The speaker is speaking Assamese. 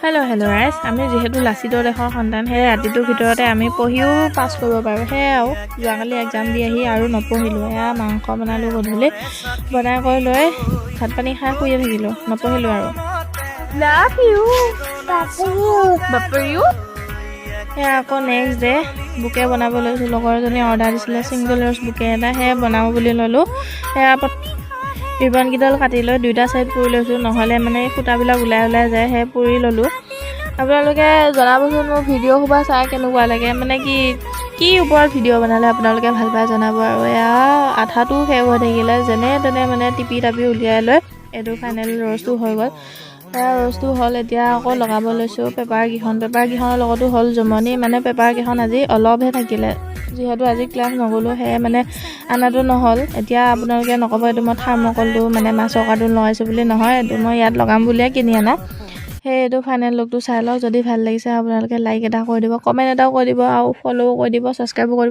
হেল্ল' ৰাইজ, আমি যিহেতু লাচিত দেশৰ সন্তান, সেই ৰাতিটোৰ ভিতৰতে আমি পঢ়িও পাছ কৰিব পাৰোঁ। সেয়াই আৰু যোৱাকালি এক্সাম দি আহি আৰু নপঢ়িলোঁ। এয়া মাংস বনালোঁ, গধূলি বনাই কৰি লৈ ভাত পানী খাই শুয়ে থাকিলোঁ, নপঢ়িলোঁ আৰু। লাভ ইউ বাপৰিও। সেয়া আকৌ নেক্সট ডে বুকে বনাব লৈছোঁ। লগৰ এজনী অৰ্ডাৰ দিছিলে ছিংগল ৰ'জ বুকে এটা, সেয়া বনাব বুলি ল'লোঁ। সেয়া ৰিবনকেইডাল কাটি লৈ দুইটা ছাইড পুৰি লৈছোঁ, নহ'লে মানে সূতাবিলাক ওলাই যায়, সেই পুৰি ল'লোঁ। আপোনালোকে জনাবচোন মোৰ ভিডিঅ' সোপা চাই কেনেকুৱা লাগে, মানে কি ওপৰত ভিডিঅ' বনালে আপোনালোকে ভাল পায় জনাব। আৰু এয়া আঠাটো শেষ হৈ থাকিলে, যেনে তেনে মানে টিপি টাপি উলিয়াই লৈ এইটো ফাইনেল ৰ'জটো হৈ গ'ল। সেয়া ৰ'জটো হ'ল, এতিয়া আকৌ লগাব লৈছোঁ পেপাৰকেইখনৰ লগতো হ'ল জমনি। মানে পেপাৰকেইখন আজি অলপহে থাকিলে, যিহেতু আজি ক্লাছ নগ'লোঁ, সেয়ে মানে আনাটো নহ'ল। এতিয়া আপোনালোকে নক'ব এইটো মই থাৰ্মকলটো মানে মাছৰ কাৰ্টুন লগাইছোঁ বুলি, নহয়, এইটো মই ইয়াত লগাম বুলিয়ে কিনি আনা। এইটো ফাইনেল লুকটো চাই লওক, যদি ভাল লাগিছে আপোনালোকে লাইক এটা কৰি দিব, কমেণ্ট এটাও কৰি দিব, আৰু ফ'ল'ও কৰি দিব, ছাবস্ক্ৰাইবো কৰিব।